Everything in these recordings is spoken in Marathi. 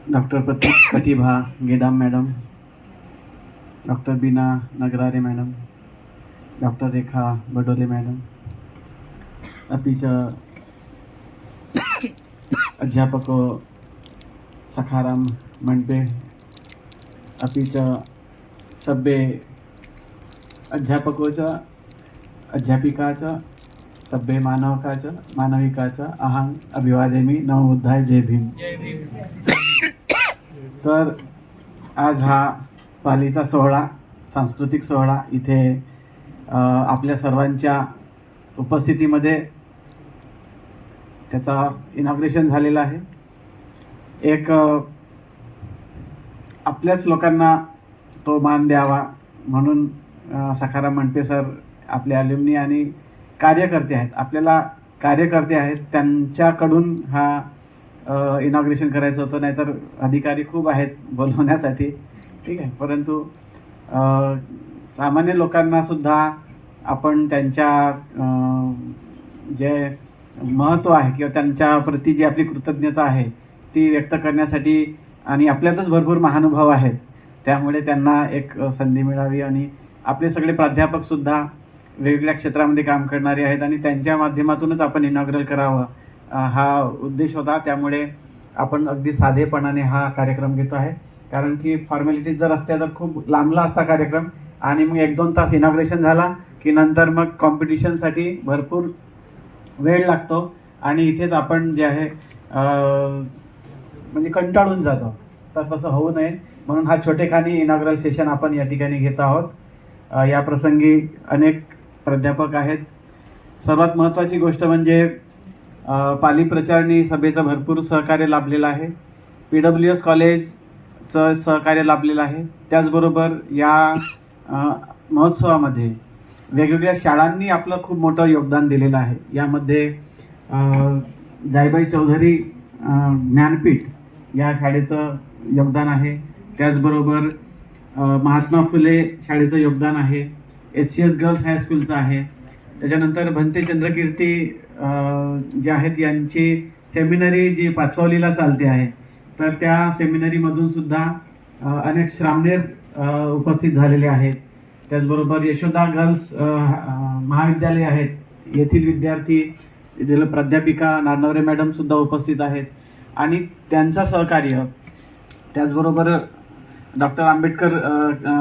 Doctor Pratibha Gedam madam, doctor Bina Nagrare madam, doctor Rekha Badole madam, अपि च अध्यापको सखाराम मंडपे, अपि च सभ्ये अध्यापको च अध्यापिका च सभ्ये मानविका च अहं अभिवादयामि। नमो बुद्धाय, जय भीम। तर आज हा पालीचा सोहळा, सांस्कृतिक सोहळा इथे आपल्या सर्वांच्या उपस्थितीमध्ये त्याचा इनॉग्रेशन झालेला आहे। एक आपल्याच लोकांना तो मान द्यावा म्हणून सखाराम मंडपे सर आपले ॲल्युमनी आणि कार्यकर्ते आहेत, आपल्याला कार्यकर्ते आहेत, त्यांच्याकडून हा इनॉग्रेशन करायचं होतं, नाहीतर अधिकारी खूप आहेत बोलवण्यासाठी, ठीक आहे। परंतु सामान्य लोकांना सुद्धा आपण त्यांच्या जे महत्त्व आहे किंवा त्यांच्या प्रती जी आपली कृतज्ञता आहे ती व्यक्त करण्यासाठी, आणि आपल्यातच भरपूर महानुभाव आहेत, त्यामुळे त्यांना एक संधी मिळावी। आणि आपले सगळे प्राध्यापकसुद्धा वेगवेगळ्या क्षेत्रामध्ये काम करणारे आहेत आणि त्यांच्या माध्यमातूनच आपण इनॉग्रल करावं हा उद्देश होता। त्यामुळे आपण अगदी साधेपणाने हा कार्यक्रम घेतो आहे, कारण की फॉर्मॅलिटीज जर असत्या तर खूप लांबला असता कार्यक्रम, आणि मग 1-2 तास इनॉग्रेशन झाला की नंतर मग कॉम्पिटिशनसाठी भरपूर वेळ लागतो आणि इथेच आपण जे आहे म्हणजे कंटाळून जातो, तर तसं होऊ नये म्हणून हा छोटेखानी इनॉग्रल सेशन आपण या ठिकाणी घेत आहोत। या प्रसंगी अनेक प्राध्यापक आहेत। सर्वात महत्त्वाची गोष्ट म्हणजे पाली प्रचारणी सभेचं भरपूर सहकार्य लाभलेलं आहे, PWS कॉलेजचं सहकार्य लाभलेलं आहे। त्याचबरोबर या महोत्सवामध्ये वेगवेगळ्या शाळांनी आपलं खूप मोठं योगदान दिलेलं आहे। यामध्ये जायबाई चौधरी ज्ञानपीठ या शाळेचं योगदान आहे, त्याचबरोबर महात्मा फुले शाळेचं योगदान आहे, SCS गर्ल्स हायस्कूलचं आहे, त्याच्यानंतर भंते चंद्रकीर्ती जे आहेत यांची सेमिनरी जी पाचवावलीला चालते आहे, तर त्या सेमिनरीमधून सुद्धा अनेक श्रामणेर उपस्थित झालेले आहेत। त्याचबरोबर यशोदा गर्ल्स महाविद्यालय आहेत, येथील विद्यार्थी, येथील प्राध्यापिका नारनवरे मॅडमसुद्धा उपस्थित आहेत आणि त्यांचं सहकार्य, त्याचबरोबर डॉक्टर आंबेडकर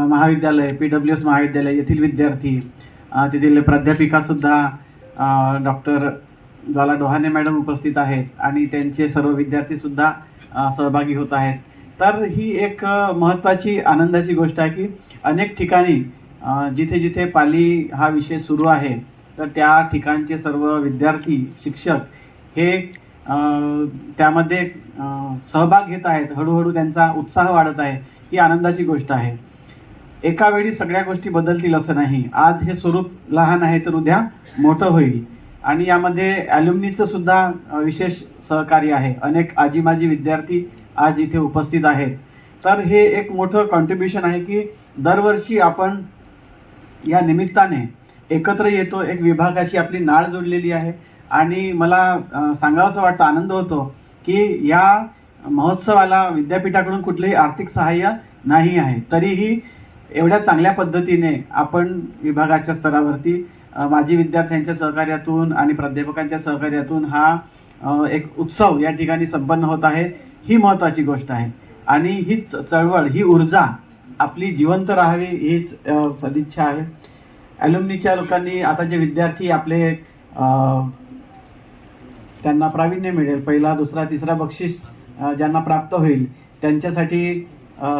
महाविद्यालय, PWS महाविद्यालय येथील विद्यार्थी, तेथील प्राध्यापिकासुद्धा डॉक्टर ज्वाला डोहाणे मॅडम उपस्थित आहेत आणि त्यांचे सर्व विद्यार्थीसुद्धा सहभागी होत आहेत। तर ही एक महत्त्वाची आनंदाची गोष्ट आहे की अनेक ठिकाणी जिथे जिथे पाली हा विषय सुरू आहे तर त्या ठिकाणचे सर्व विद्यार्थी, शिक्षक हे त्यामध्ये सहभाग घेत आहेत, हळूहळू त्यांचा उत्साह वाढत आहे, ही आनंदाची गोष्ट आहे। एका वेळी सगळ्या गोष्टी बदलतील असं नाही, आज हे स्वरूप लहान आहे तर उद्या मोठं होईल आणि यामध्ये ॲल्युमनीचं सुद्धा विशेष सहकार्य आहे। अनेक आजी माजी विद्यार्थी आज इथे उपस्थित आहेत, तर हे एक मोठं कॉन्ट्रीब्युशन आहे की दरवर्षी आपण या निमित्ताने एकत्र येतो, एक विभागाची आपली नाळ जोडलेली आहे आणि मला सांगावंसं वाटतं, आनंद होतो की या महोत्सवाला विद्यापीठाकडून कुठलेही आर्थिक सहाय्य नाही आहे, तरीही एवढ्या चांगल्या पद्धतीने आपण विभागाच्या स्तरावरती माजी विद्यार्थ्यांच्या सहकार्यातून आणि प्राध्यापकांच्या सहकार्यातून हा एक उत्सव या ठिकाणी संपन्न होत आहे। ही महत्त्वाची गोष्ट आहे आणि हीच चळवळ, ही ऊर्जा आपली जिवंत राहावी हीच सदिच्छा आहे। ॲल्युमनीच्या लोकांनी आता जे विद्यार्थी आपले त्यांना प्रावीण्य मिळेल, पहिला दुसरा तिसरा बक्षीस ज्यांना प्राप्त होईल त्यांच्यासाठी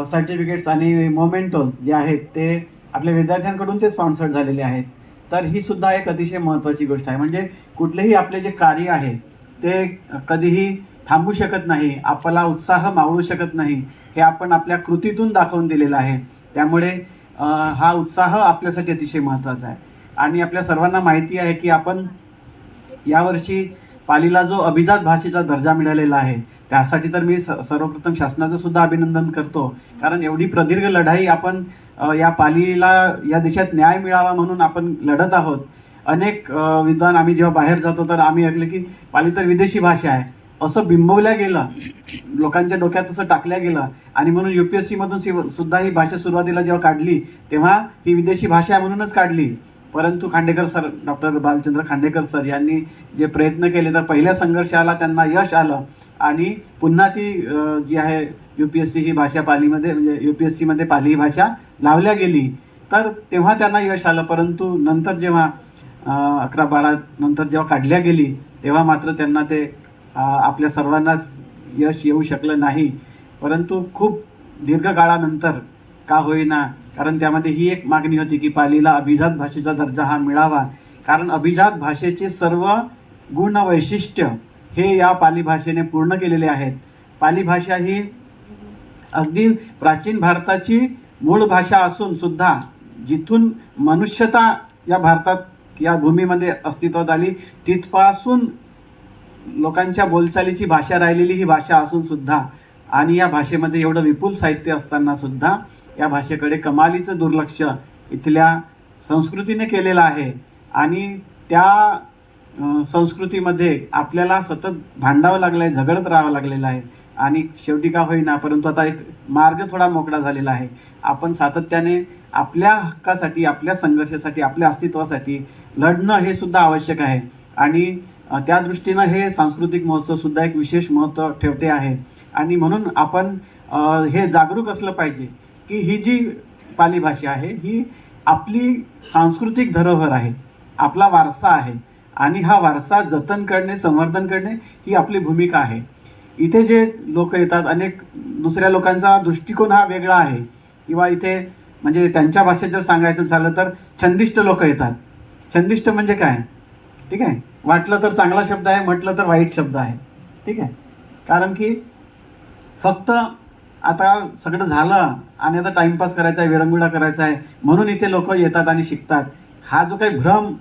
सर्टिफिकेट्स आणि मोमेंटोज जे आहेत ते आपल्या विद्यार्थ्यांकडून ते स्पॉन्सर्ड झालेले आहेत। तर ही सुद्धा एक अतिशय महत्त्वाची गोष्ट आहे, म्हणजे कुठलेही आपले जे कार्य आहे ते कधीही थांबू शकत नाही, आपला उत्साह मावळू शकत नाही, हे आपण आपल्या कृतीतून दाखवून दिलेलं आहे। त्यामुळे हा उत्साह आपल्यासाठी अतिशय महत्त्वाचा आहे आणि आपल्या सर्वांना माहिती आहे की आपण यावर्षी पालीला जो अभिजात भाषेचा दर्जा मिळालेला आहे त्यासाठी तर मी सर्वप्रथम शासनाचं सुद्धा अभिनंदन करतो, कारण एवढी प्रदीर्घ लढाई आपण या पालीला या देशात न्याय मिळावा म्हणून आपण लढत आहोत। अनेक विद्वान आम्ही जेव्हा बाहेर जातो तर आम्ही ऐकलं की पाली तर विदेशी भाषा आहे, असं बिंबवल्या गेलं, लोकांच्या डोक्यात असं टाकल्या गेलं आणि म्हणून UPSC मधून सुद्धा ही भाषा सुरुवातीला जेव्हा काढली तेव्हा ही विदेशी भाषा म्हणूनच काढली. परंतु Khandekar sir, doctor Balchandra Khandekar sir यांनी जे प्रयत्न केले तर पहिल्या संघर्षाला त्यांना यश आलं आणि पुन्हा ती जी आहे UPSC ही भाषा पालीमध्ये म्हणजे UPSC मध्ये पाली ही भाषा लावल्या गेली, तर तेव्हा त्यांना यश आलं. परंतु नंतर जेव्हा 11-12 नंतर जेव्हा काढल्या गेली तेव्हा मात्र त्यांना ते आपल्या सर्वांनाच यश येऊ शकलं नाही. परंतु खूप दीर्घकाळानंतर का होईना, कारण त्यामध्ये ही एक मागणी होती की पालीला अभिजात भाषेचा दर्जा हा मिळावा, कारण अभिजात भाषेचे सर्व गुण वैशिष्ट्य हे या पाली भाषेने पूर्ण केलेले आहेत. पाली भाषा ही अगदी प्राचीन भारताची मूळ भाषा असून सुद्धा जिथून मनुष्यता या भारतात या भूमीमध्ये अस्तित्वात आली तिथपासून लोकांच्या बोलचालीची भाषा राहिलेली ही भाषा असून सुद्धा आणि या भाषेमध्ये एवढं विपुल साहित्य असताना सुद्धा या भाषेकडे कमालीचं दुर्लक्ष इथल्या संस्कृतीने केलेलं आहे. आणि त्या संस्कृतीमध्ये आपल्याला सतत भांडावं लागलं आहे, झगडत राहावं लागलेलं आहे आणि शेवटी का होईना परंतु आता एक मार्ग थोडा मोकळा झालेला आहे. आपण सातत्याने आपल्या हक्कासाठी, आपल्या संघर्षासाठी, आपल्या अस्तित्वासाठी लढणं हे सुद्धा आवश्यक आहे आणि त्या दृष्टीनं हे सांस्कृतिक महोत्सव सुद्धा एक विशेष महत्त्व ठेवते आहे. आणि म्हणून आपण हे जागरूक असलं पाहिजे की ही जी पाली भाषा आहे ही आपली सांस्कृतिक धरोहर आहे, आपला वारसा आहे आणि हा वारसा जतन करणे, संवर्धन करणे ही आपली भूमिका आहे. इथे जे लोक येतात, अनेक दुसऱ्या लोकांचा दृष्टिकोन हा वेगळा आहे किंवा इथे म्हणजे त्यांच्या भाषेत जर सांगायचं झालं तर छंदिष्ट लोक येतात. छंदिष्ट म्हणजे काय, ठीक आहे, वाटलं तर चांगला शब्द आहे, म्हटलं तर वाईट शब्द आहे, ठीक आहे. कारण की फक्त आता सगळं झालं आणि आता टाइमपास करायचा आहे, विरंगुळा करायचा आहे म्हणून इथे लोक येतात आणि शिकतात. हा जो काही भ्रम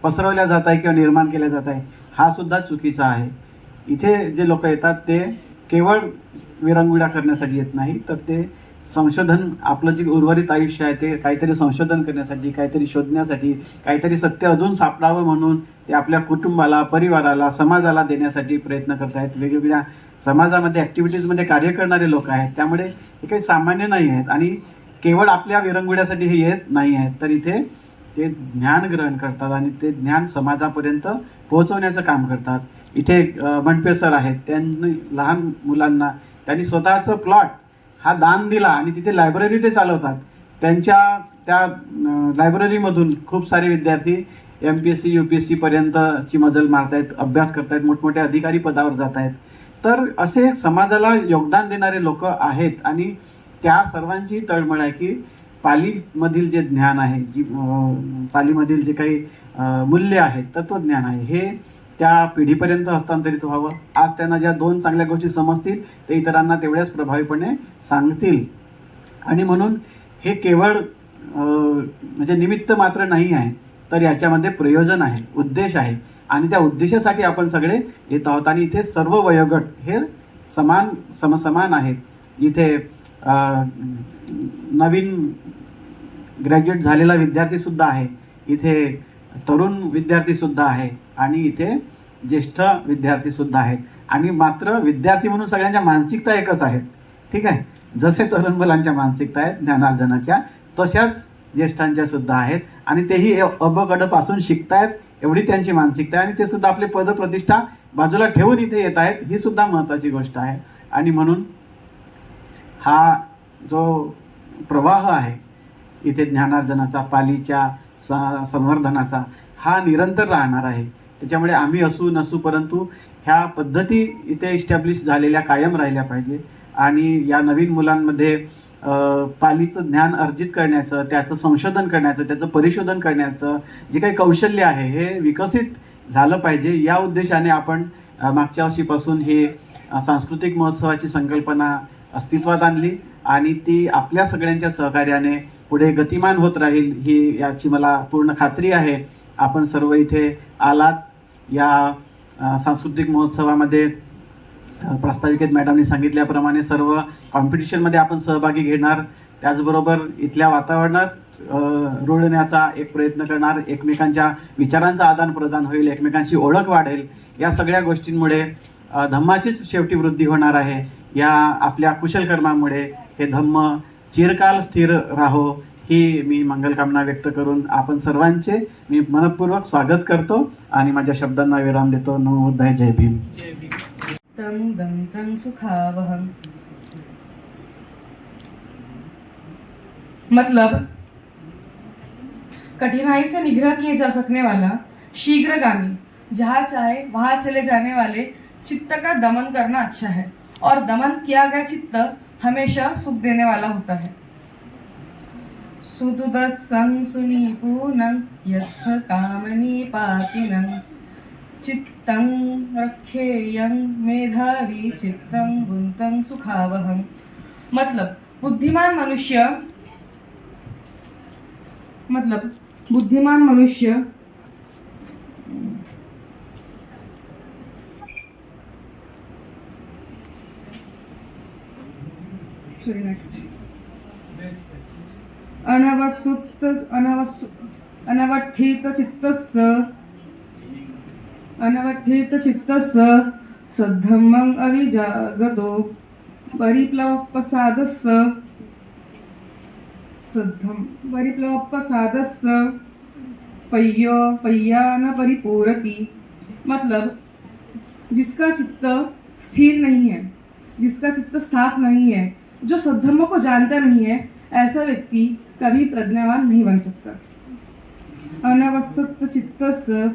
पसरवला जात आहे किंवा निर्माण केला जात आहे हा सुद्धा चुकीचा आहे. इथे जे लोक येतात ते केवळ विरंगुळा करण्यासाठी येत नाही, तर ते संशोधन, आपलं जे उर्वरित आयुष्य आहे ते काहीतरी संशोधन करण्यासाठी, काहीतरी शोधण्यासाठी, काहीतरी सत्य अजून सापडावं म्हणून ते आपल्या कुटुंबाला, परिवाराला, समाजाला देण्यासाठी प्रयत्न करत आहेत. वेगवेगळ्या समाजामध्ये ॲक्टिव्हिटीजमध्ये कार्य करणारे लोक आहेत. त्यामुळे हे काही सामान्य नाही आहेत आणि केवळ आपल्या विरंगुळ्यासाठी हे येत नाही आहेत, तर इथे ते ज्ञान ग्रहण करतात आणि ते ज्ञान समाजापर्यंत पोहोचवण्याचं काम करतात. इथे बनपे सर आहेत, त्यांनी लहान मुलांना त्यांनी स्वतःचं प्लॉट हा दान दिला आणि तिथे लायब्ररी ते चालवतात. त्यांच्या त्या लायब्ररीमधून खूप सारे विद्यार्थी MPSC UPSC पर्यंतची मजल मारतायत, अभ्यास करतायत, मोठमोठ्या अधिकारी पदावर जात आहेत. तर असे समाजाला योगदान देणारे लोक आहेत आणि त्या सर्वांची तळमळ आहे की पालीमधील जे ज्ञान आहे, जी पालीमधील जे काही मूल्य आहेत, तत्वज्ञान आहे, हे त्या पिढीपर्यंत हस्तांतरित व्हावं. आज त्यांना ज्या 2 चांगल्या गोष्टी समजतील ते इतरांना तेवढ्याच प्रभावीपणे सांगतील. आणि म्हणून हे केवळ म्हणजे निमित्त मात्र नाही आहे, तर याच्यामध्ये प्रयोजन आहे, उद्देश आहे आणि त्या उद्देशासाठी आपण सगळे येत आहोत. आणि इथे सर्व वयोगट हे समान आहेत. इथे नवीन ग्रॅज्युएट झालेला विद्यार्थीसुद्धा आहे, इथे तरुण विद्यार्थीसुद्धा आहे आणि इथे ज्येष्ठ विद्यार्थीसुद्धा आहेत. आणि मात्र विद्यार्थी म्हणून सगळ्यांच्या मानसिकता एकच आहेत, ठीक आहे. जसे तरुण मुलांच्या मानसिकता आहेत ज्ञानार्जनाच्या, तशाच ज्येष्ठांच्या सुद्धा आहेत आणि तेही अबगडपासून शिकतायत एवढी त्यांची मानसिकता आहे. आणि ते सुद्धा आपले पदप्रतिष्ठा बाजूला ठेवून इथे येत आहेत, ही सुद्धा महत्त्वाची गोष्ट आहे. आणि म्हणून हा जो प्रवाह आहे इथे ज्ञानार्जनाचा, पालीच्या संवर्धनाचा, हा निरंतर राहणार आहे. त्याच्यामुळे आम्ही असू नसू परंतु ह्या पद्धती इथे इस्टॅब्लिश झालेल्या कायम राहिल्या पाहिजे आणि या नवीन मुलांमध्ये पालीचं ज्ञान अर्जित करण्याचं, त्याचं संशोधन करण्याचं, त्याचं परिशोधन करण्याचं जे काही कौशल्य आहे हे विकसित झालं पाहिजे. या उद्देशाने आपण मागच्या वर्षीपासून हे सांस्कृतिक महोत्सवाची संकल्पना अस्तित्वात आणली आणि ती आपल्या सगळ्यांच्या सहकार्याने पुढे गतिमान होत राहील ही याची मला पूर्ण खात्री आहे. आपण सर्व इथे आलात. या सांस्कृतिक महोत्सवामध्ये प्रास्ताविकेत मॅडमनी सांगितल्याप्रमाणे सर्व कॉम्पिटिशनमध्ये आपण सहभागी घेणार, त्याचबरोबर इथल्या वातावरणात रुळण्याचा एक प्रयत्न करणार, एकमेकांच्या विचारांचं आदान प्रदान होईल, एकमेकांची ओळख वाढेल. या सगळ्या गोष्टींमुळे धम्माचीच शेवटी वृद्धी होणार आहे. या आपल्या कुशल कर्मामुळे हे धम्म चिरकाल स्थिर राहो ही मी मंगलकामना व्यक्त करून आपण सर्वांचे मी मनपूर्वक स्वागत करतो आणि माझ्या शब्दांना विराम देतो. नमो बुद्धाय. जय भीम. तं दन्तं सुखावहम्। मतलब कठिनाई से निग्रह किए जा सकने वाला, शीघ्रगामी, जहाँ चाहे वहाँ चले जाने वाले चित्त का दमन करना अच्छा है, और दमन किया गया चित्त हमेशा सुख देने वाला होता है। सुदुदस्सं सुनिपुनं यस्थ कामनी पातिनं चित्तं रक्षेयं मेधावी चित्तं गुंतं सुखावहम्। मतलब बुद्धिमान मनुष्य अनवठित चित्तस्य सद्धम्मं अविजागतो परिप्लवपसादस्य पय्या न परिपूरति। मतलब जिसका चित्त स्थिर नहीं है, जिसका चित्त साफ नहीं है, जो सद्धर्म को जानता नहीं है, ऐसा व्यक्ति कभी प्रज्ञावान नहीं बन सकता। अनवसत चित्तस्य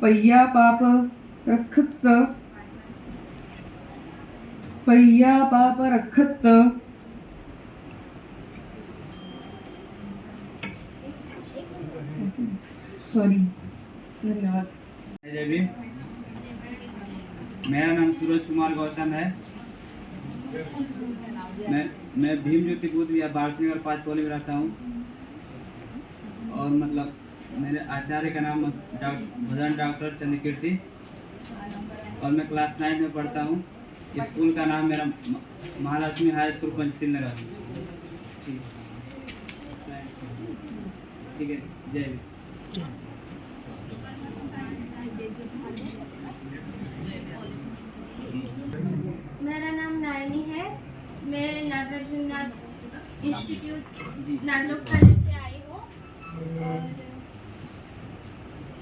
पय्या पाप रखत सॉरी। धन्यवाद। जय भीम। मेरा नाम सूरज कुमार गौतम है। मैं भीम ज्योति बुद्ध या बारसनगर 5 कॉलोनी में रहता हूँ। और मतलब मेरे आचार्य का नाम भजन डॉक्टर चंद्रकीर्ति, और मैं क्लास 9 में पढ़ता हूँ। स्कूल का नाम मेरा महालक्ष्मी हाई स्कूल पंचशील नगर। ठीक है। जय भीम। मेरा नाम नायनी है। मैं नागार्जुन इंस्टीट्यूट नागलोक कॉलेज से आई हूँ। और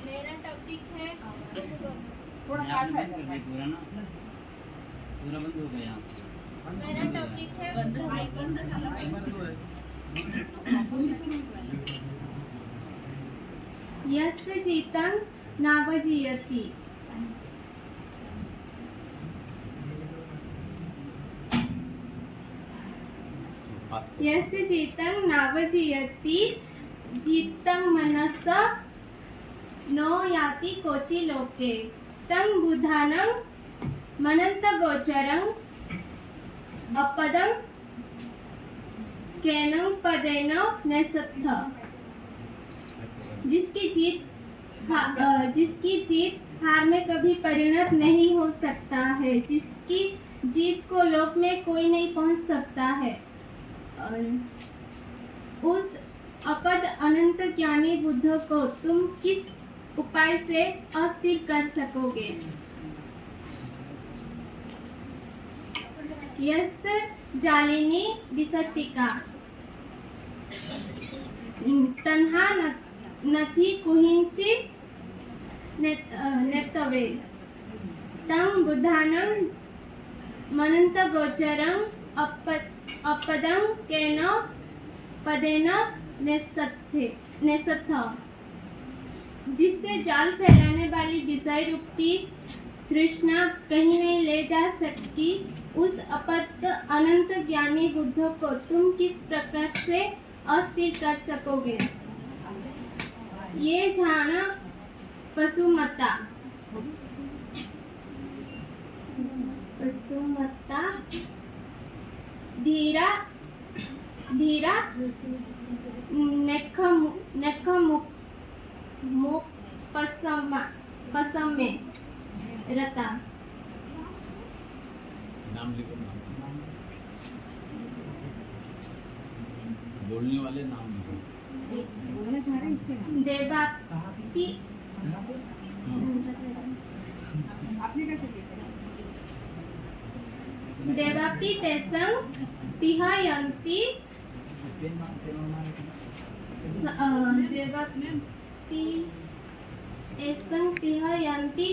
मेरा टॉपिक है थोड़ा पास है पूरा बंद हो गया। मेरा टॉपिक है यस्य चित्तं नावजीयति। यस्य चित्तं नावजीयति चित्तं मनसा न याति कोचि लोके तं बुधानं मनन्तगोचरं अपदं केनं पदेन नसत्थ। जिसकी जीत हार में कभी परिणत नहीं हो सकता है, जिसकी जीत को लोक में कोई नहीं पहुंच सकता है, उस अपद अनंत ज्ञानी बुद्ध को तुम किस उपाय से अस्थिर कर सकोगे। यस्य जालिनी विसतिका तन्हा नथी कुहिंची नेतवे तं बुधानं मनंत गोचरं अपदं केन पदेन नेसत्थ। जिससे जाल फैलाने वाली विषय रूपी तृष्णा कहीं नहीं ले जा सकती, उस अपद अनंत ज्ञानी बुद्ध को तुम किस प्रकार से अस्थिर कर सकोगे। ये जाना पशुमता धीरा पसमे रता। बोलने वाले नाम हैं। देवापी देवापी तेसंग पिहायन्ति देवापी एसंग पिहायन्ति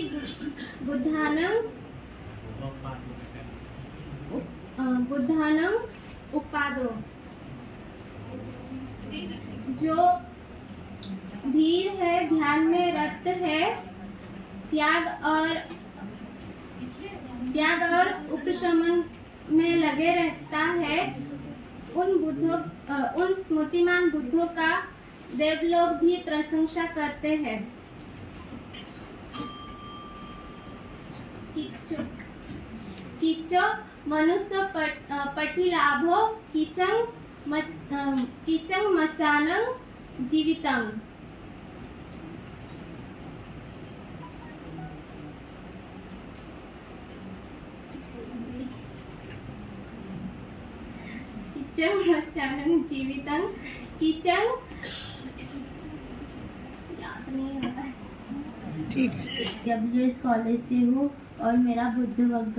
बुद्धानं उपादो। जो धीर है, ध्यान में रत है, त्याग और उपशमन में लगे रहता है, उन स्मृतिमान बुद्धों का देवलोक भी प्रशंसा करते हैं। किचो मनुष्य पठिलाभो किचंग मचानं जीवितं। किचंग मचानं जीवितं। किचंग याद नहीं होता है। WS कॉलेज से हूँ और मेरा बुद्ध वर्ग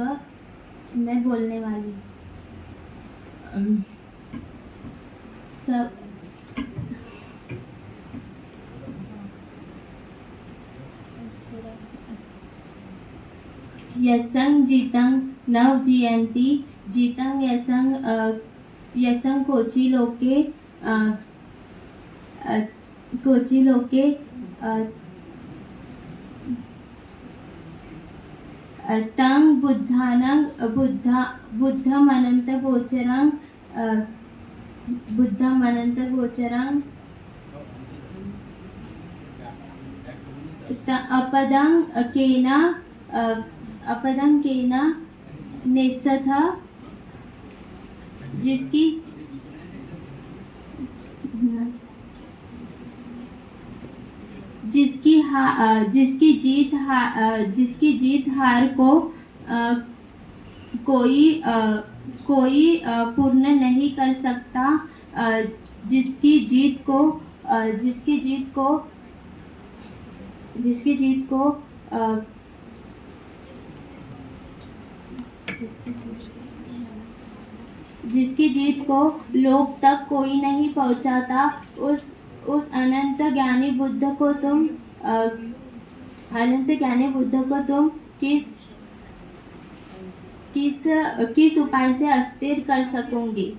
मैं बोलने वाली हूँ। सब यशं जीतं नव जीयन्ति जीतं यशं कोचि लोके तं बुद्धमनंत गोचरं अपदं केना नेसथ जिसकी जीत हार को कोई पूर्ण नहीं कर सकता। जिसकी जीत को लोक तक कोई नहीं पहुंचाता, उस अनंत ज्ञानी बुद्ध को तुम किस उपाय से अस्थिर कर सकोगे।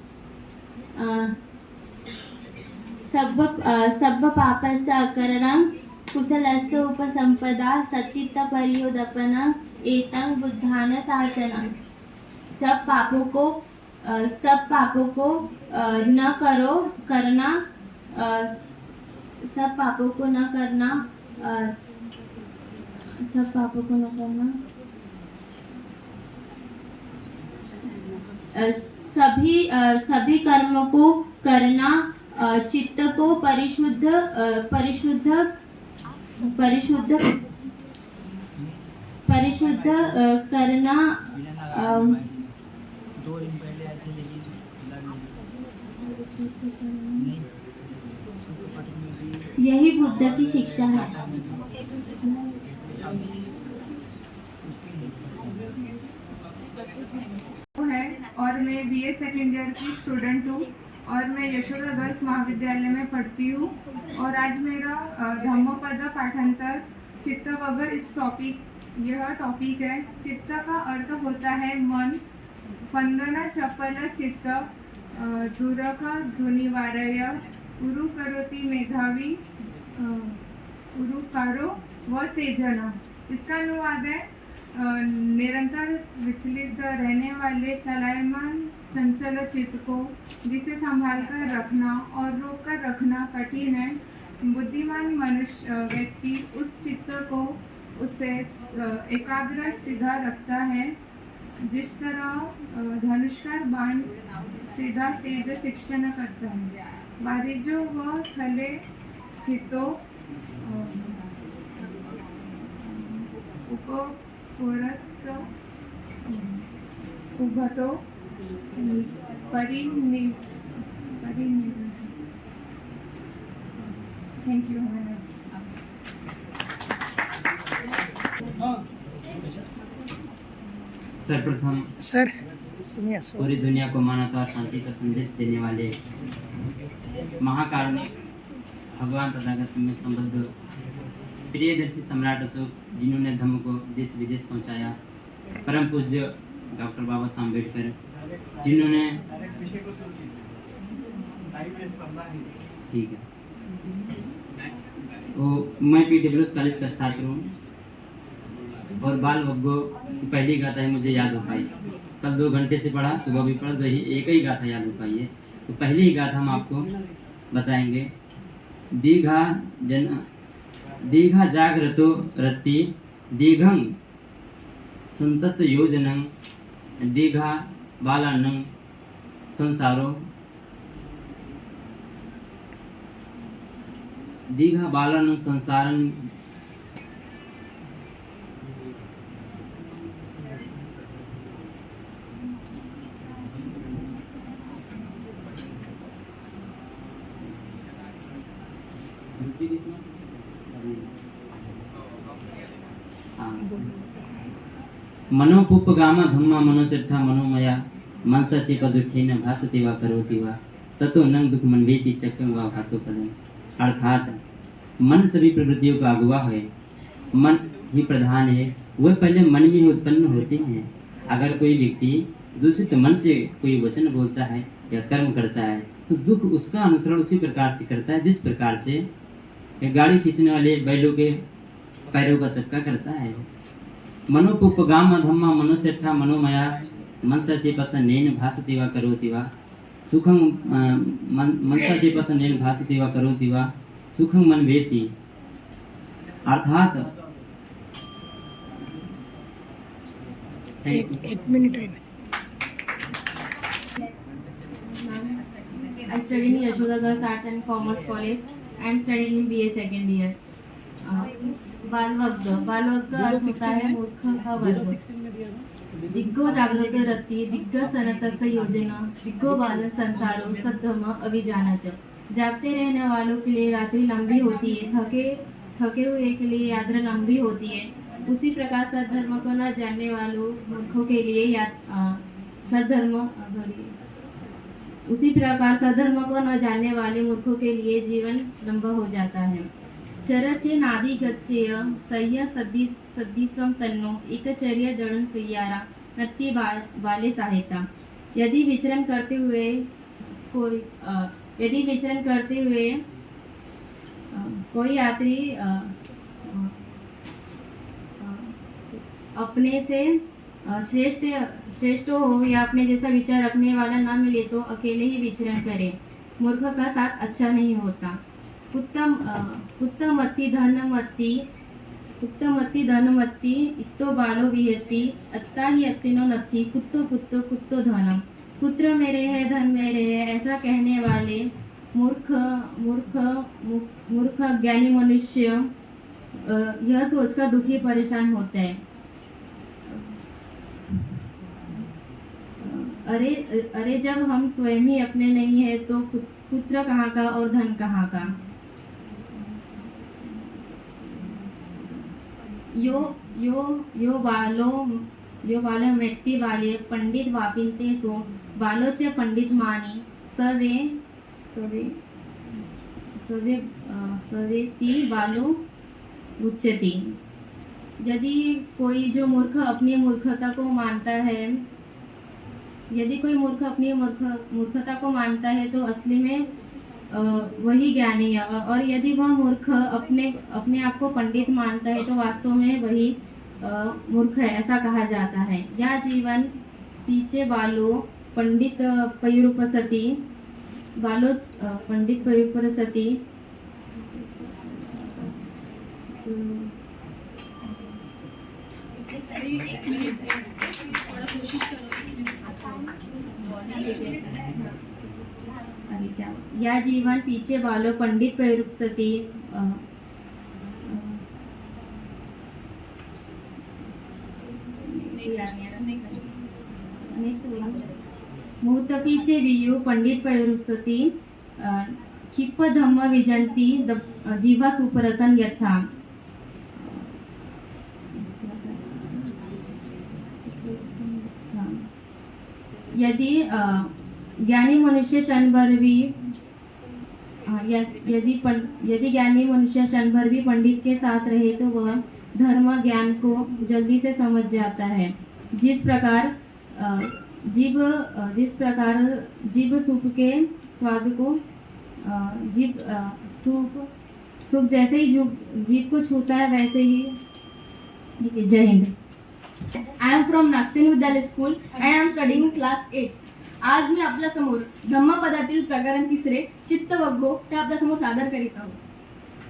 सब पापस्य अकरणं कुशलस्य उपसंपदा सच्चित्त परियोदपनं एतं बुद्धान शासनं। सब पापों को न करना सभी कर्म को करना, चित्त को परिशुद्ध करना, यही बुद्ध की शिक्षा है। और मैं BA सेकेंड ईयर की स्टूडेंट हूँ और मैं यशोदा गर्ल्स महाविद्यालय में पढ़ती हूँ। और आज मेरा धम्मपद पाठांतर चित्त वगैरह यह टॉपिक है। चित्त का अर्थ होता है मन। स्पंदन चपल चित्त दूरक ध्वनिवारय उरु करोति मेधावी उरुकारो व तेजना। इसका अनुवाद है निरंतर विचलित रहने वाले चलायमान चंचल चित्त को जिसे संभाल कर रखना और रोक कर रखना कठिन है। बुद्धिमान मनुष्य व्यक्ति उस चित्त को उसे एकाग्र सीधा रखता है, जिस तरह धनुष्कार बाण सीधा तेज तीक्ष्ण करता है। वारिजो व थले स्थितो उपपुरत उभतो थँक्यू. सर्वप्रथम सर तुम्ही असो. पूरी दुनिया को मानवता और शांति का संदेश देने वाले महाकारुणिक भगवान तथागत में संबद्ध प्रियदर्शी सम्राट अशोक, जिन्होंने धर्म को देश विदेश पहुंचाया, परम पूज्य डॉक्टर बाबा साहब अम्बेडकर, जिन्होंने ठीक है वो मैं PWS कॉलेज का छात्र हूँ और बाल वग्गो की पहली गाथा है मुझे याद हो पाई. कल 2 घंटे से पढ़ा, सुबह भी पढ़ा, एक ही गाथा याद हो पाई है. तो पहली ही गाथा हम आपको बताएंगे. दीघा जागृतो रति दीघं संतस्य योजनं दीघा बालानं संसारो दीघा बालानं संसारं मनोपुपगामा धम्मा मनोसेठा मनोमया मनसाचे पदुखेन भासते वा करोति वा ततो नंग दुख मनवेति चक्रम वा भातो पदम. अर्थात मन सभी प्रवृत्तियों का अगुवा है, मन ही प्रधान है, वह पहले मन में ही उत्पन्न होते हैं. अगर कोई व्यक्ति दूषित मन से कोई वचन बोलता है या कर्म करता है तो दुख उसका अनुसरण उसी प्रकार से करता है जिस प्रकार से गाड़ी खींचने वाले बैलों के पैरों का चक्का करता है. मनोपुपगाम धम्मा मनोसेठा मनोमया मनसा चेपसन्नेन भासते वा करोति वा सुखं मनसा चेपसन्नेन भासते वा करोति वा सुखं मनवेति. अर्थात एक मिनिट आहे. I study in Yashoda Girls Arts and Commerce College. I am studying in BA second year. बालवग्ग अर्थ होता है मूर्ख का वर्ग. दिग्गो जागृत रति दिग्ग सनतस योजन दिग्गो बालन संसारो सद्धम अभिजानत. जागते रहने वालों के लिए रात्रि लंबी होती है, थके हुए के लिए यात्रा लंबी होती है. उसी प्रकार सद्धर्म को न जानने वालों मूर्खों के लिए उसी प्रकार सधर्म को न जानने वाले मूर्खों के लिए जीवन लंबा हो जाता है. चरचे नादी गच्छेय सह्य सद्दिसम तन्नो एकचर्य दड़न क्रियारा नत्ति बाले सहायता. यदि विचरण करते हुए कोई यात्री अपने से श्रेष्ठ हो या अपने जैसा विचार रखने वाला ना मिले तो अकेले ही विचरण करे. मूर्ख का साथ अच्छा नहीं होता. उत्तमति धनमति इत्तो बालो विहति अत्ता ही अत्तिनो नथि कुत्तो धनम. पुत्र मेरे है धन मेरे है ऐसा कहने वाले मूर्ख ज्ञानी मनुष्य यह सोचकर दुखी परेशान होते हैं. अरे जब हम स्वयं ही अपने नहीं है तो पुत्र कहाँ का और धन कहाँ का. यो बालो व्यक्ति वाले पंडित वापिनते सो बालो च पंडित मानी सवेती बालो उच्चति. यदि कोई जो मूर्ख अपनी मूर्खता को मानता है मूर्खता को मानता है तो असली में वही ज्ञानी है. और यदि वह मूर्ख अपने आप को पंडित मानता है तो वास्तव में वही मूर्ख है ऐसा कहा जाता है. या जीवन पीछे बालो पंडित पयुरुपसति या जीवन पीछे वालों पंडित पैरुपसति मुहूर्त पीछे वियु पंडित पैरुपसति क्षिप्प धम्म विजंती जिह्वा सुपरसं यथा यदि ज्ञानी मनुष्य क्षण भर भी यदि ज्ञानी मनुष्य क्षण भर भी पंडित के साथ रहे तो वह धर्म ज्ञान को जल्दी से समझ जाता है। जिस प्रकार जीभ सूप के स्वाद को सूप जैसे ही जीभ को छूता है वैसे ही। जय Hind. I am from Naksin Vidyalaya School and I am studying in class 8. आज मी आपल्या समोर धम्मपदातील प्रकरण 3 चित्तवग्गो हे आपल्या समोर सादर करीत आहोत।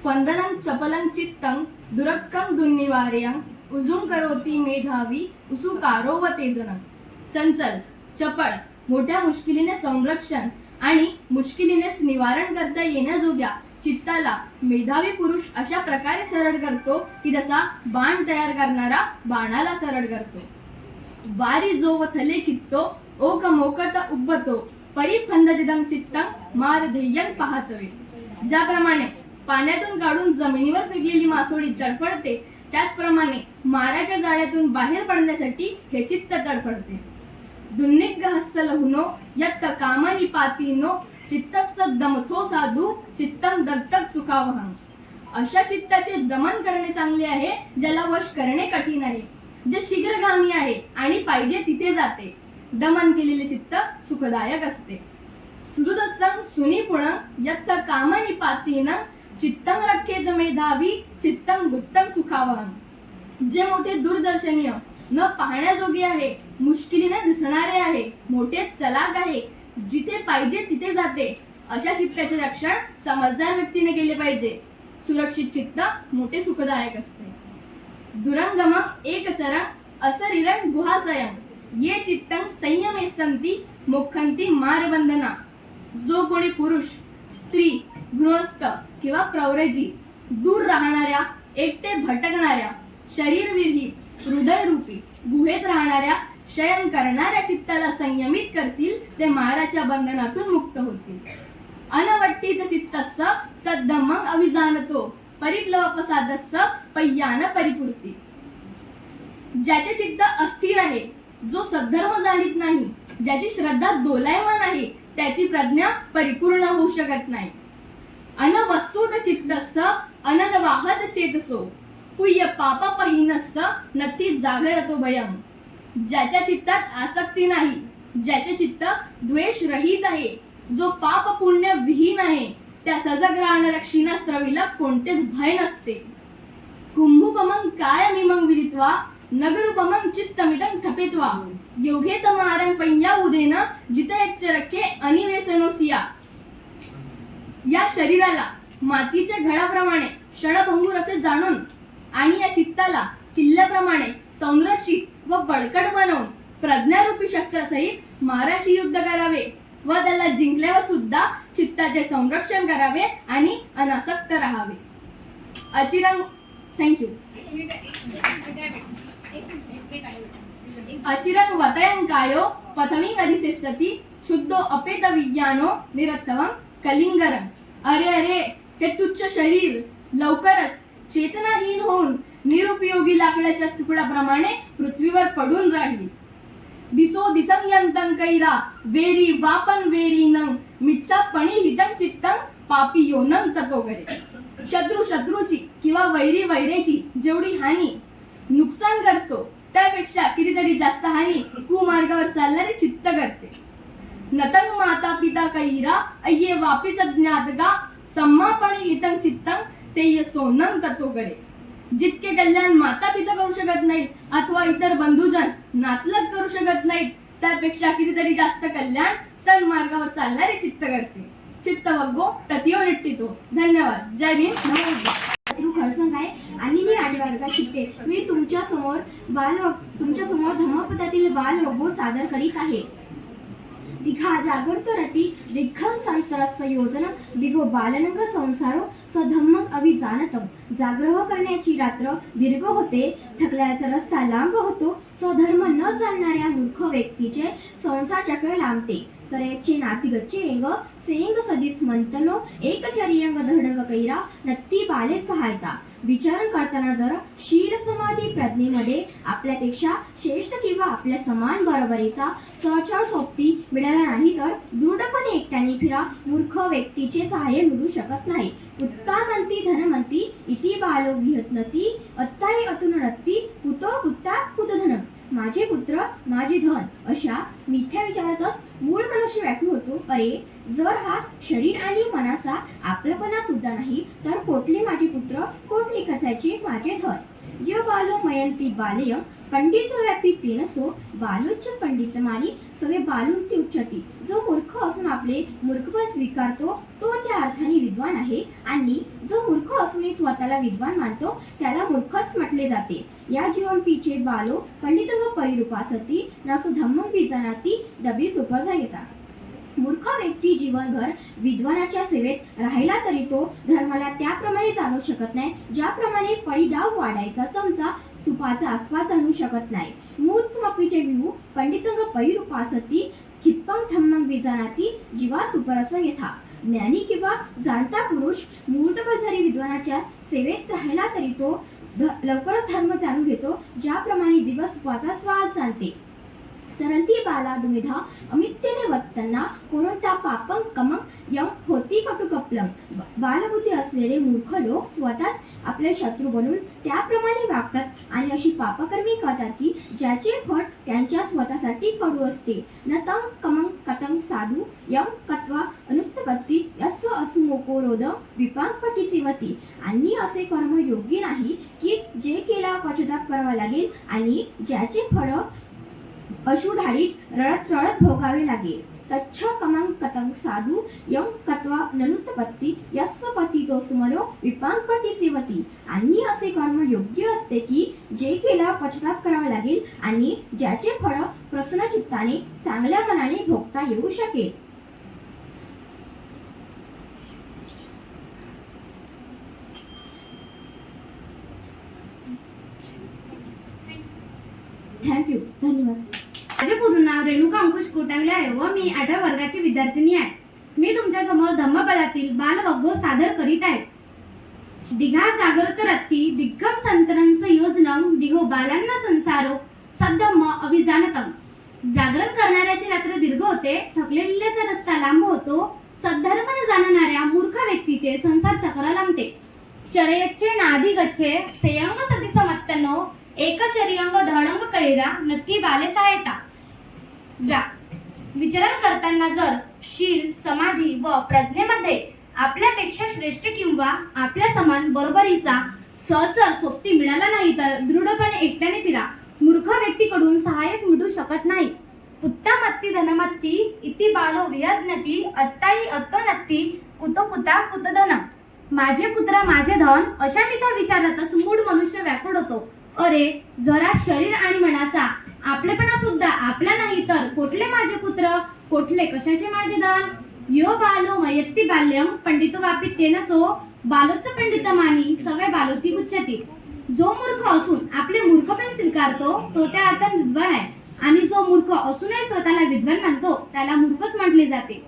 फंदनं चपलं चित्तं दुरक्कं दुर्निवार्यं उजुं करोति मेधावी उसुकारो व तेजनं। चंचल, चपळ, मोठ्या मुश्किलीने संरक्षण आणि मुश्किलीनेच निवारण करता येण्याजोग्या चित्ताला मेधावी पुरुष अशा प्रकारे सरळ करतो की जसा बाण तयार करणारा बाणाला सरळ करतो। वारी जो व थले कित्तो ओक मोकत उब्बतो परिफंददिदं चित्तं मारधेयं पाहतवे। ज्याप्रमाणे पाण्यातून काढून जमिनीवर फेकलेली मासोळी तडफडते त्याचप्रमाणे माराच्या जाळ्यातून बाहेर पडण्यासाठी हे चित्त तडफडते। दुन्निग्ग हस्सलहुनो यत्त कामनिपातिनो चित्तस्स दमथो साधू चित्तं दत्तक सुखावहं। अशा चित्ताचे दमन करणे चांगले आहे ज्याला वश करणे कठीण आहे, जे शीघ्रगामी आहे आणि पाहिजे तिथे जाते। दमन केलेले चित्त सुखदायक असते। सुहृदस्सं सुनिपुण यत्त कामनिपातीन चित्तं रखेच मेधावी चित्तं गुत्तं सुखावहं। जे मोठे दूरदर्शनीय न पाहण्याजोगे आहे, मुश्किलीने दिसणारे आहे, मोठे चलाक आहे, जिथे पाहिजे तिथे जाते, अशा चित्ताचे रक्षण समजदार व्यक्तीने केले पाहिजे। सुरक्षित चित्त मोठे सुखदायक असते। दुरंगम एकचरं असरिरं गुहाशयं ये चित्तं संयमे संती मोक्षंती मारबंधना। जो कोणी पुरुष, स्त्री, गृहस्थ किंवा प्रव्रजी दूर राहणाऱ्या, एकटे भटकणाऱ्या, शरीरविरहित, हृदयरूपी गुहेत राहणाऱ्या, शयन करणाऱ्या चित्ताला संयमित करतील ते माराच्या बंधनातून मुक्त होतील। अनवट्टित चित्तस्स सद्धम्मं अविजानतो परिप्लवपसादस्स पय्यान परिपूर्ती। ज्याचे चित्त अस्थिर आहे, जो सद्धर्म जाणीत नाही, ज्याची श्रद्धा दोलायमान आहे, त्याची प्रज्ञा परिपूर्ण होऊ शकत नाही। अनवस्तुत चित्तस्स अननवाहत चेतसो पुय्य पापपहीनस्स नत्ती जागरतो भयं। ज्याच्या चित्तात आसक्ती नाही, ज्याचे चित्त द्वेष रहित आहे, जो पाप पुण्य विहीन आहे, त्या सजग राहणाऱ्या क्षीणस्त्रवीला कोणतेच भय नसते। कुंभुपमं कायमिमं विदित्वा नगरूपमं चित्तमिदं ठपित्वा योगेत मारं पय्या उदेन जितयच्चरके अनिवेसनोसिया। या शरीराला मातीच्या घडाप्रमाणे क्षणभंगूर असे जाणून आणि या चित्ताला किल्ल्याप्रमाणे संरक्षित व बळकट बनवून प्रज्ञारूपी शस्त्रासहित माराशी युद्ध करावे व त्याला जिंकल्यावर सुद्धा चित्ताचे संरक्षण करावे आणि अनासक्त राहावे। अचिरंग थँक्यू अचिरंग वतयंकायो पथमिंग अधिसेसती शुद्धो अपेत विज्ञानो निरत्तवं कलिंगरं। अरे अरे, हे तुच्छ शरीर लवकरच चेतनाहीन होऊन निरुपयोगी लाकडाच्या तुकड्याप्रमाणे पृथ्वीवर पडून राहील। दिसो दिसं यंतं कैरा वेरी वापन वेरी नंग मिच्छापणी हितं चित्तं पापी योनं ततो करे। शत्रू शत्रूची किंवा वैरी वैरेची जेवढी हानी नुकसान करतो त्यापेक्षा कितीतरी जास्त हानी कुमार्गावर चालणारे चित्त करते। नतं माता पिता कैरा अय्ये वापिच ज्ञातगा सम्मापणी हितं चित्तं सेय सोनं ततो करे। जितके कल्याण माता पिता करू शकत नाहीत अथवा इतर बंधुजन नातलग करू शकत नाहीत त्यापेक्षा कितीतरी जास्त कल्याण सन्मार्गावर चालणारे चित्त करते। चित्तवग्गो ततियो निट्टितो। धन्यवाद। जय भीम। खडसंग आहे आणि मी 8व्या वर्गात शिकते। मी तुमच्या समोर धम्मपदातील बालवग्गो सादर करीत आहे। दिघा जागरतो रती दिग्घं संसारस्थ योजना दिगो बालनंग संसारो स्वधम्मक अभिजानतम। जाग्रह करण्याची रात्र दीर्घ होते, थकल्याचा रस्ता लांब होतो, स्वधर्म न जाणणाऱ्या मूर्ख व्यक्तीचे संसार चक्र लांबते। चरयचे नातिगच्चे एंग सेंग सदिस मंतनो एकचर्यंग धडंग कैरा नत्ती बाले सहायता. विचारण करताना जर शील समाधी प्रज्ञेमध्ये आपल्यापेक्षा श्रेष्ठ किंवा आपल्या समान बरोबरीचा सहचार सोबती मिळाला नाही तर दृढपणे एकट्याने फिरा. मूर्ख व्यक्तीचे सहाय्य मिळू शकत नाही. उत्तामंती धनमंती इति बालो विहतनती अत्ताई अतुनरत्ती कुतो कुत्ता कुतधन. माझे पुत्र माझे धन अशा मिथ्या विचारातच मूळ मनुष्य व्याकुळ होतो. अरे जर हा शरीर आणि मनाचा आपलापणा सुद्धा नाही तर कोठले माझे पुत्र कोठले कथाचे माझे धन. यो बालो मयंती बालय पंडित व्यापी तेनसो बालोच्च पंडित मानी सवे बालुंती उच्चती. जो मूर्ख असून आपले मूर्खपण स्वीकारतो तो त्या अर्थाने विद्वान आहे आणि जो मूर्ख असूनही स्वतःला विद्वान मानतो त्याला मूर्खच म्हटले जाते. या जीवंपीचे बालो पंडितंग पैरूपासती नसो धम्मं विजानाती दबी सुपर्धा येतात. मूर्ख व्यक्ती जीवनभर विद्वानाच्या सेवेत राहिला तरी तो धर्माला त्याप्रमाणे जाणू शकत नाही ज्याप्रमाणे पळीडाव वाढायचा चमचा सुपाचा आस्वाद जाणू शकत नाही. मूर्तमपीचे विहू पंडितंग पैरूपासती खिप्पं धम्मं विजानाती जीवा सुपरस यथा. ज्ञानी किंवा जाणता पुरुष मूर्तपद जरी विद्वानाच्या सेवेत राहिला तरी तो लवकरच धर्म जाणून घेतो ज्याप्रमाणे दिवस सुपाचा स्वाद जाणते. चरंती बाला दुमेधा अमित्यने वत्तना कोणता पापं कमं यम होती कटुकप्लम. बालबुद्धी असलेले मूर्ख लोक स्वतःच आपले शत्रू बनून त्याप्रमाणे वागतात आणि अशी पापकर्मी करतात की ज्याचे फळ त्यांच्या स्वतःसाठी कडू असते. न तं कमं कतं साधू यम कत्वा अनुत्पत्ती यस्व असुमोको रोद विपांपटी सेवती. आणि असे कर्म योग्य नाही की जे केला पश्चाताप करावा लागेल आणि ज्याचे फळ अशुढाडीत रडत रडत भोगावे लागेल. तच्छ कमं कतं साधू यं कत्वा ननुत्पत्ती यस्व पतितो सुमनो विपांपटी सेवती. आणि असे कर्म योग्य असते की जे केला पश्चाताप करावा लागेल आणि ज्याचे फळ प्रसन्न चित्ताने चांगल्या मनाने भोगता येऊ शकेल. थँक्यू. धन्यवाद. माझे पूर्ण नाव रेणुका अंकुश कोटांगले आहे व मी 8व्या वर्गाची विद्यार्थिनी आहे. मी तुमच्या समोर धम्मपदातील बालवग्गो सादर करीत आहे. दिघा जागृत रत्ती दिग्गम संतरंस योजनम दिघो बालांना संसारो सद्धम्म अभिजानतम. जागरण करणाऱ्याची रात्र दीर्घ होते, थकलेल्याचा रस्ता लांब होतो, सद्धर्म न जाणणाऱ्या मूर्ख व्यक्तीचे संसार चक्र लांबते. चरयच्चे नादी गच्चे सेयंग सतिसमत्तनो एकचर्यंग धडंग कैरा नक्की बाले सहायता. जा विचारण करताना जर शील समाधी व प्रज्ञेमध्ये आपल्यापेक्षा श्रेष्ठ किंवा आपल्या समान बरोबरीचा सहचर सोबती मिळाला नाही तर दृढपणे एकट्याने फिरा. मूर्ख व्यक्तीकडून सहाय्यक मिळू शकत नाही. उत्तामत्ती धनमत्ती इति बालो विहज्ञती अत्ताई अत्तनत्ती कुतो कुता कुतधन. माझे पुत्र माझे धन अशा मिथ्या विचारातच मूढ मनुष्य व्याकुळ होतो. अरे जरा शरीर आणि मनाचा आपलेपणा सुद्धा आपला नाही तर कोठले माझे पुत्र कोठले कशाचे माझे धन. यो बालो मयत्ती बाल्यम पंडितो वापी तेनसो बालोच्च पंडित मानी सवे बालोती उच्चती. जो मूर्ख असून आपले मूर्खपण स्वीकारतो तो त्या अर्थाने विद्वान आहे आणि जो मूर्ख असूनही स्वतःला विद्वान मानतो त्याला मूर्खच म्हटले जाते.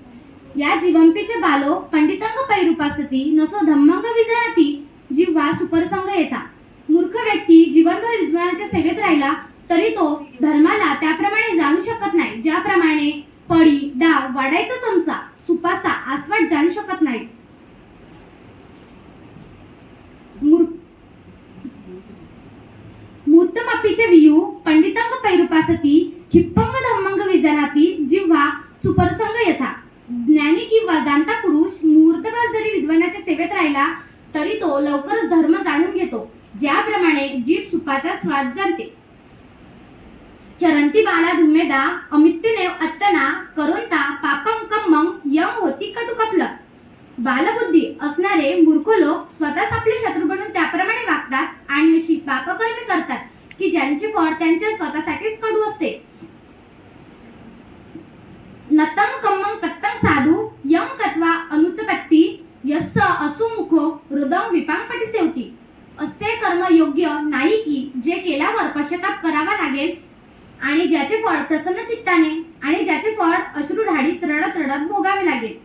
या जीवंपीचे बालो पंडितंग पैरूपासती नसो धम्मंग विजानती जीवा सुपरसंग येता. मूर्ख व्यक्ती जीवनभर विद्वानाच्या सेवेत राहिला तरी तो धर्माला त्याप्रमाणे जाणू शकत नाही ज्याप्रमाणे पळी डाव वाढायचा चमचा सुपाचा आस्वाद जाणू शकत नाही. मूर्तमपीचे वियू पंडितंग पैरूपासती खिप्पंग धम्मंग विजानाती जिव्हा सुपरसंग यथा. ज्ञानी किंवा जाणता पुरुष मुहूर्तभर जरी विद्वानाच्या सेवेत राहिला तरी तो लवकरच धर्म जाणून घेतो ज्याप्रमाणे जीभ सुपाचा स्वाद जाणते. चरंती बाला धुमेदा अमित्यने अत्तना करोंता पापं कम्मं यम होती कटुकफल. बालबुद्धी असणारे मूर्ख लोक स्वतःच आपले शत्रू बनून त्याप्रमाणे वागतात आणि अशी पापकर्मे करतात की ज्यांचे फळ त्यांच्या स्वतःसाठीच कडू असते. नतं कम्मं कत्तं साधू यम कत्वा अनुत्पत्ती यस्स असुमुखो हृदं विपांपटी सेवती. असे कर्म योग्य नाही की जे केल्यावर पश्चाताप करावा लागेल आणि ज्याचे फळ प्रसन्न चित्ताने आणि ज्याचे फळ अश्रू ढाडीत रडत रडत भोगावे लागेल.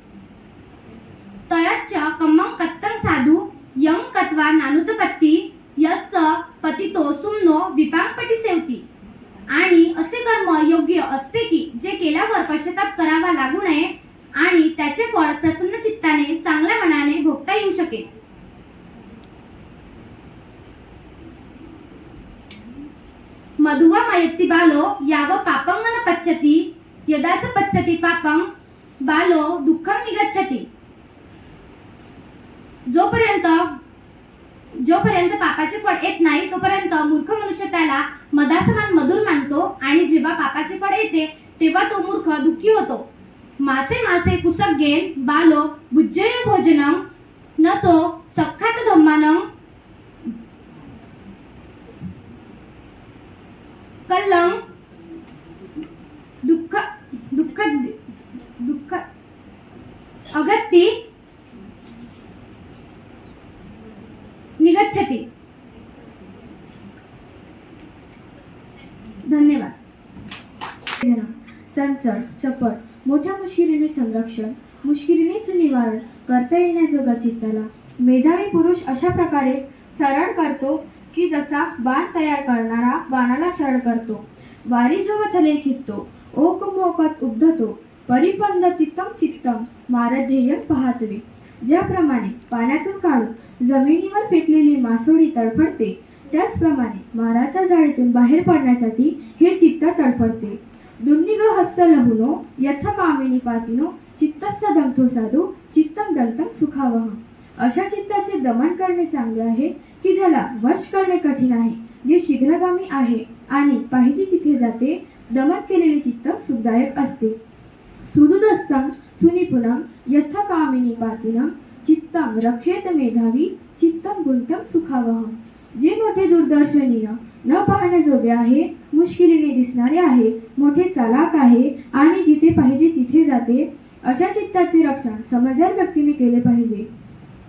तयच्च कम्मं कत्तं साधू यं कत्वा नानुतपत्ती यस्य पतितो सुम्नो विपांगपटी सेवती. आणि असे कर्म योग्य असते की जे केल्यावर पश्चाताप करावा लागू नये आणि त्याचे फळ प्रसन्न चित्ताने चांगल्या मनाने भोगता येऊ शकेल. मधुवा मयत्ती बालो याव पापंगन पच्यति यदाच पच्यति पापं बालो दुःखं निगच्छति. जोपर्यंत पापाचे फळ येत नाही तोपर्यंत मूर्ख मनुष्य त्याला मदासमान मधुर मानतो आणि जेव्हा पापाचे फळ येते तेव्हा तो मूर्ख दुःखी होतो. मासे मासे कुसग्गेन बालो भुज्यय भोजनं नसो सखात धम्मानं कल्लं दुःख दुःख दुःख अगत्ती निगच्छति. धन्यवाद. चंचल चपळ मोठ्या मुश्किलीने संरक्षण मुश्किलीनेच निवारण करता येण्याजोगा चित्ताला मेधावी पुरुष अशा प्रकारे सरळ करतो की जसा बाण तयार करणारा बाणाला सरळ करतो. वारी जो थले खित्तो ओक मोकत उद्धतो परिपंदतित्तम चित्तम मारध्येयम पाहतवे. ज्याप्रमाणे पाण्यातून काढून जमिनीवर फेकलेली मासोळी तडफडते त्याचप्रमाणे माराच्या जाळीतून बाहेर पडण्यासाठी हे चित्त तडफडते. दुर्निग हस्त लहुनो यथ कामिनी पातिनो चित्तस्य दंतो साधू चित्तं दंतं सुखावह. अशा चित्ताचे दमन करणे चांगले आहे की ज्याला वश करणे कठीण आहे, जे शीघ्रगामी आहे आणि पाहिजे तिथे जाते. दमन केलेले चित्त सुखदायक असते. सुदुदस्सं सुनिपुणं यथ कामिनी पातिनं चित्तं रखेत मेधावी चित्तं गुंतं सुखावह. जे मोठे दूरदर्शनीय न पाहण्याजोगे आहे, मुश्किलीने दिसणारे आहे, मोठे चालाक आहे आणि जिथे पाहिजे तिथे जाते, अशा चित्ताचे रक्षण समजदार व्यक्तीने केले पाहिजे.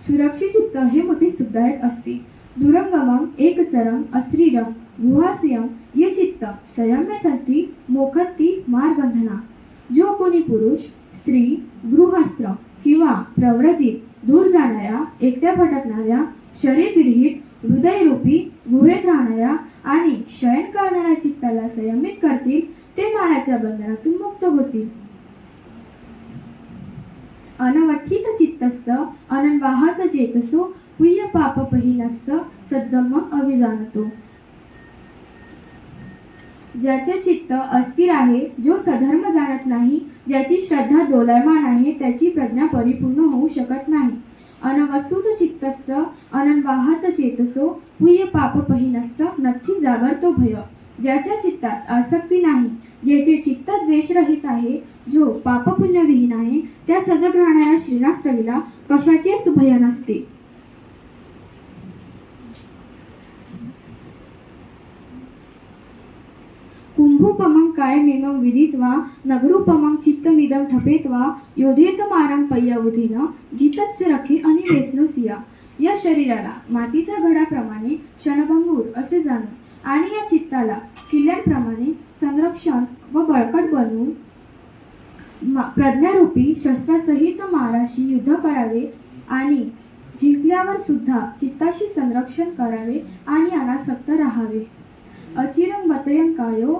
सुरक्षित चित्त हे मोठे सुखदायक असते. दुरंगमं एकचरं अस्त्रीरं गुहास्यं ये चित्त संयम्य संती मोखत्ती मारबंधना. जो कोणी पुरुष स्त्री गृहस्थ किंवा प्रव्रजित दूर जाणाऱ्या एकट्या भटकणाऱ्या शरीरविरहित हृदयरूपी गुहेत राहणाऱ्या आणि शयन करणाऱ्या चित्ताला संयमित करतील ते माराच्या बंधनातून मुक्त होतील. अनवठित चित्तस्य अनन्वाहत चेतसो पुय्य पापपहीनस्य सद्धम्मं अभिजानतो. ज्याचे चित्त अस्थिर आहे, जो सधर्म जाणत नाही, ज्याची श्रद्धा दोलायमान आहे, त्याची प्रज्ञा परिपूर्ण होऊ शकत नाही. अनवसुत चित्तस्य अनन्वाहत चेतसो पुय्य पापपहीनस्य नक्की जागरतो भय. ज्याच्या चित्तात आसक्ती नाही, ज्याचे चित्त द्वेषरहित आहे, जो पापपुण्यविहीन आहे, त्या सजग राहणाऱ्या श्रीनाथवीला कशाचेच भय नसते. कुंभोपमं कायमेमं विदित्वा नगरूपमं चित्तमिदं ठपेत्वा योधेत मारं पय्यवधीनं जितच्च रखे अनिवेसनुसिया. या शरीराला मातीच्या घडाप्रमाणे क्षणभंगूर असे जाणून आणि या चित्ताला किल्ल्यांप्रमाणे संरक्षण व बळकट बनवून प्रज्ञारूपी शस्त्रासहित माराशी युद्ध करावे आणि जिंकल्यावर सुद्धा चित्ताशी संरक्षण करावे आणि अनासक्त राहावे. अचिरं वतयं कायो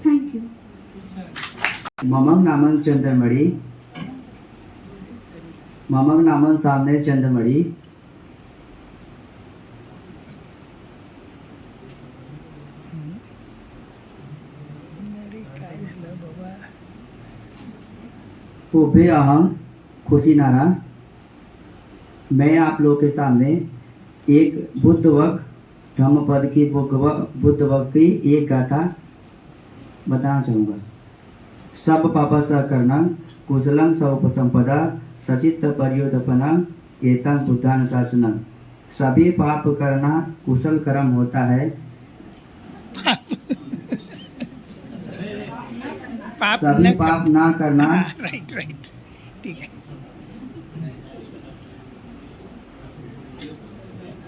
थँक्यू. ममं नामं चंद्रमणि ममं नामं सामने चंद्रमणि अरे काय झालं बाबा. उभे अहं खुशी नारा. मैं आप लोगों के सामने एक बुद्धवक धम्मपद की बुद्धवक की एक गाथा बताना चाहूँगा. सब पापा सकर्णं कुशलं सौपसंपदा सचित्त पर्योदपनं एतं बुद्धानुशासनं. सभी पाप करना कुशल कर्म होता है. सभी पाप ना करना राईट ठीक आहे.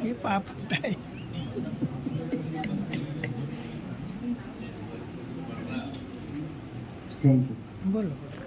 हे पाप होत आहे. थँक्यू. बोलो.